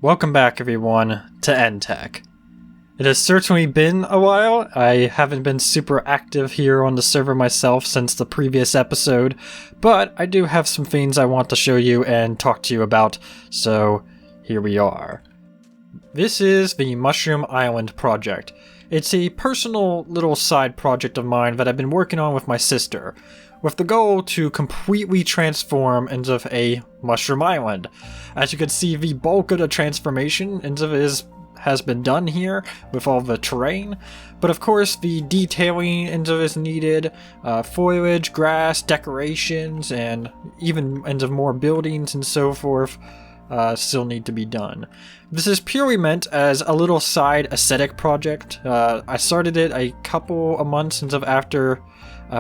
Welcome back everyone to EndTech. It has certainly been a while. I haven't been super active here on the server myself since the previous episode, but I do have some things I want to show you and talk to you about, so here we are. This is the Mushroom Island project. It's a personal little side project of mine that I've been working on with my sister, with the goal to completely transform into a mushroom island. As you can see, the bulk of the transformation has been done here with all the terrain, but of course the detailing is needed, foliage, grass, decorations, and even more buildings and so forth still need to be done. This is purely meant as a little side aesthetic project. I started it a couple of months after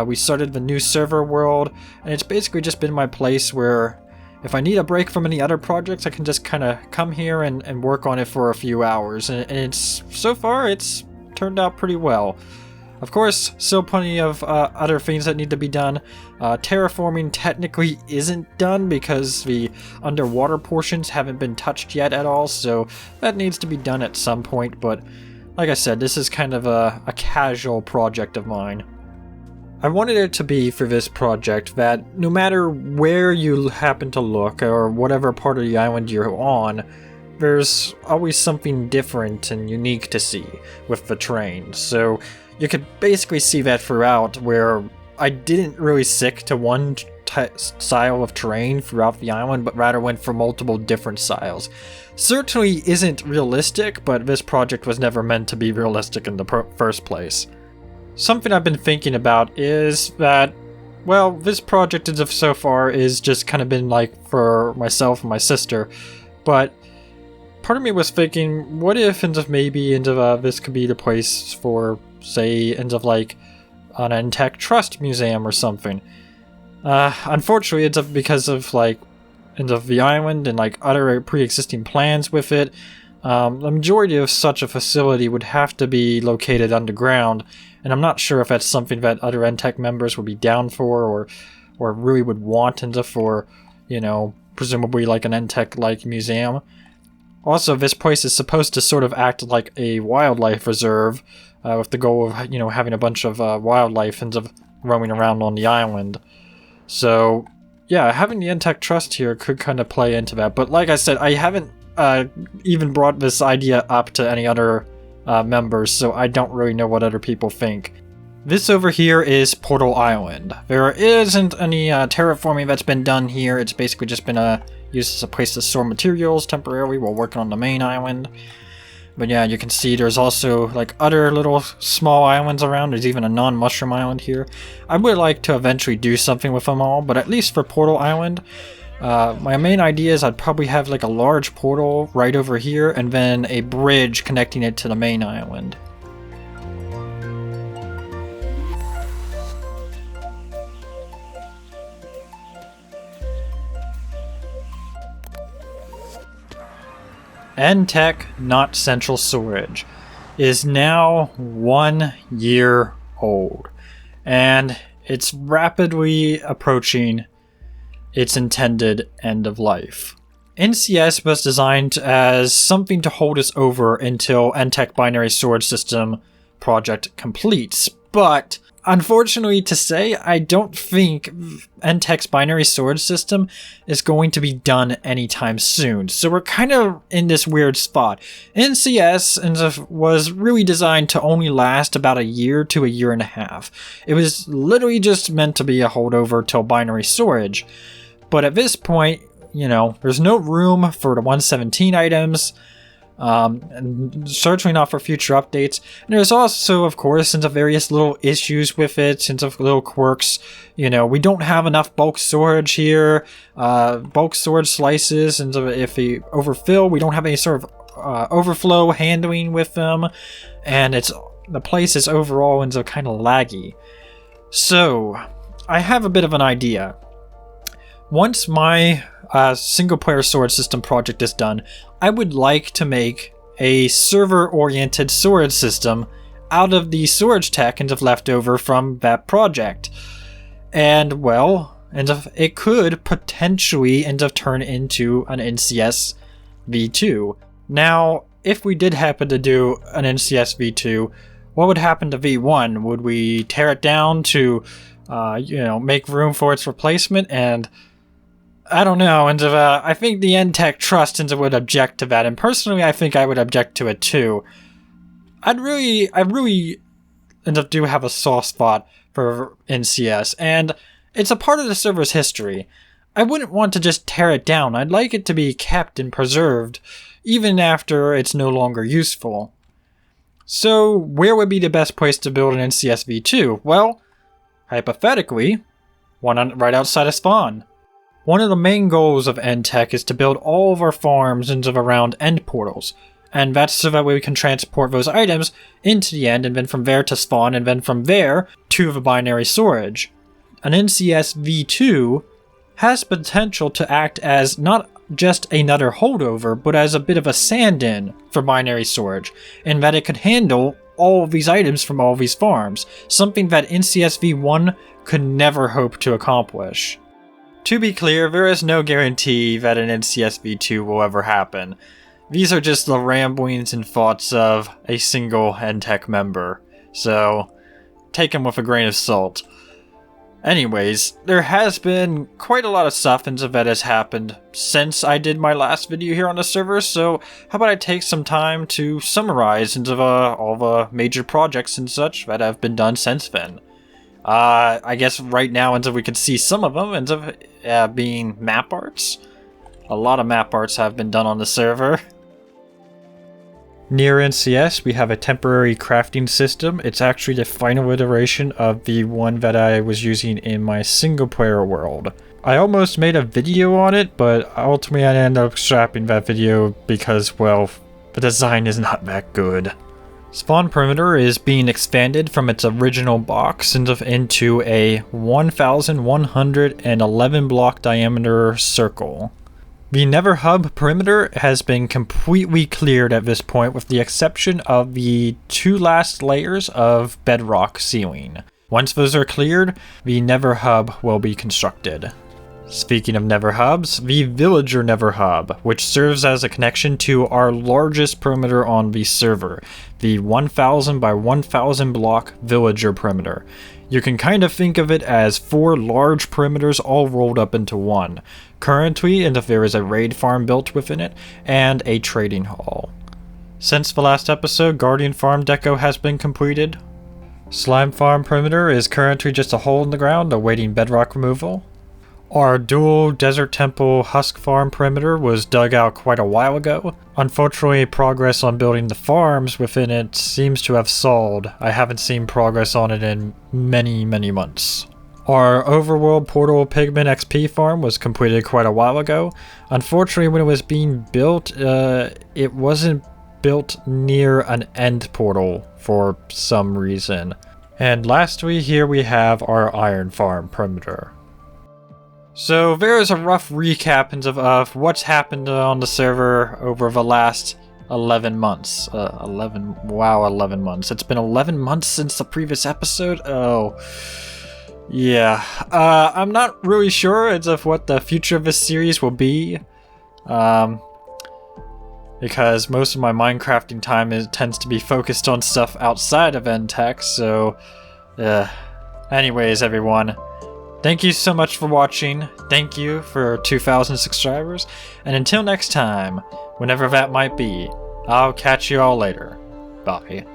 we started the new server world, and it's basically just been my place where if I need a break from any other projects, I can just kind of come here and work on it for a few hours, and so far it's turned out pretty well. Of course, still plenty of other things that need to be done. Terraforming technically isn't done because the underwater portions haven't been touched yet at all, so that needs to be done at some point, but like I said, this is kind of a casual project of mine. I wanted it to be for this project that no matter where you happen to look or whatever part of the island you're on, there's always something different and unique to see with the terrain. So you could basically see that throughout, where I didn't really stick to one style of terrain throughout the island, but rather went for multiple different styles. Certainly isn't realistic, but this project was never meant to be realistic in the first place. Something I've been thinking about is that, well, this project as of so far is just kind of been like for myself and my sister, but part of me was thinking, what if maybe this could be the place for, say, like an EndTech Trust museum or something. Unfortunately, it's because of the island and like other pre-existing plans with it. The majority of such a facility would have to be located underground, and I'm not sure if that's something that other EndTech members would be down for or really would want for, presumably like an EndTech-like museum. Also, this place is supposed to sort of act like a wildlife reserve, with the goal of, having a bunch of wildlife roaming around on the island. So, yeah, having the EndTech Trust here could kind of play into that. But like I said, I haven't even brought this idea up to any other members, so I don't really know what other people think. This over here is Portal Island. There isn't any terraforming that's been done here. It's basically just been used as a place to store materials temporarily while working on the main island. But yeah, you can see there's also like other little small islands around. There's even a non-mushroom island here. I would like to eventually do something with them all, but at least for Portal Island, my main idea is I'd probably have like a large portal right over here and then a bridge connecting it to the main island. EndTech Not Central Storage is now 1 year old, and it's rapidly approaching its intended end of life. NCS was designed as something to hold us over until EndTech Binary Storage System project completes, but unfortunately to say, I don't think EndTech's binary storage system is going to be done anytime soon. So we're kind of in this weird spot. NCS was really designed to only last about a year to a year and a half. It was literally just meant to be a holdover till binary storage. But at this point, there's no room for the 117 items. And certainly not for future updates. And there's also, of course, various little issues with it, little quirks. We don't have enough bulk storage here, bulk storage slices, and if they overfill, we don't have any sort of overflow handling with them, and the place is overall kind of laggy. So, I have a bit of an idea. Once my single-player storage system project is done, I would like to make a server-oriented storage system out of the storage tech left over from that project. And, well, it could potentially turn into an NCS V2. Now, if we did happen to do an NCS V2, what would happen to V1? Would we tear it down to, make room for its replacement? And I don't know, and I think the EndTech Trust would object to that, and personally I think I would object to it too. I really do have a soft spot for NCS, and it's a part of the server's history. I wouldn't want to just tear it down. I'd like it to be kept and preserved, even after it's no longer useful. So, where would be the best place to build an NCS V2? Well, hypothetically, one right outside of spawn. One of the main goals of EndTech is to build all of our farms around end portals, and that's so that way we can transport those items into the end, and then from there to spawn, and then from there to the binary storage. An NCS V2 has potential to act as not just another holdover, but as a bit of a stand-in for binary storage, in that it could handle all of these items from all of these farms, something that NCS V1 could never hope to accomplish. To be clear, there is no guarantee that an NCS V2 will ever happen. These are just the ramblings and thoughts of a single EndTech member, so take them with a grain of salt. Anyways, there has been quite a lot of stuff that has happened since I did my last video here on the server, so how about I take some time to summarize all the major projects and such that have been done since then. I guess right now we can see some of them being map arts. A lot of map arts have been done on the server. Near NCS, we have a temporary crafting system. It's actually the final iteration of the one that I was using in my single player world. I almost made a video on it, but ultimately I ended up scrapping that video because, well, the design is not that good. Spawn perimeter is being expanded from its original box into a 1,111 block diameter circle. The Nether Hub perimeter has been completely cleared at this point, with the exception of the two last layers of bedrock ceiling. Once those are cleared, the Nether Hub will be constructed. Speaking of Nether Hubs, the Villager Nether Hub, which serves as a connection to our largest perimeter on the server, the 1,000 by 1,000 block Villager perimeter. You can kind of think of it as 4 large perimeters all rolled up into one. Currently, there is a raid farm built within it, and a trading hall. Since the last episode, Guardian Farm Deco has been completed. Slime Farm perimeter is currently just a hole in the ground awaiting bedrock removal. Our dual Desert Temple Husk Farm perimeter was dug out quite a while ago. Unfortunately, progress on building the farms within it seems to have stalled. I haven't seen progress on it in many months. Our Overworld Portal Pigment XP farm was completed quite a while ago. Unfortunately, when it was being built, it wasn't built near an end portal for some reason. And lastly, here we have our Iron Farm perimeter. So there is a rough recap of what's happened on the server over the last 11 months. 11 months. It's been 11 months since the previous episode? Oh, yeah. I'm not really sure of what the future of this series will be. Because most of my Minecrafting time tends to be focused on stuff outside of EndTech, so... Anyways, everyone. Thank you so much for watching. Thank you for 2,000 subscribers. And until next time, whenever that might be, I'll catch you all later. Bye.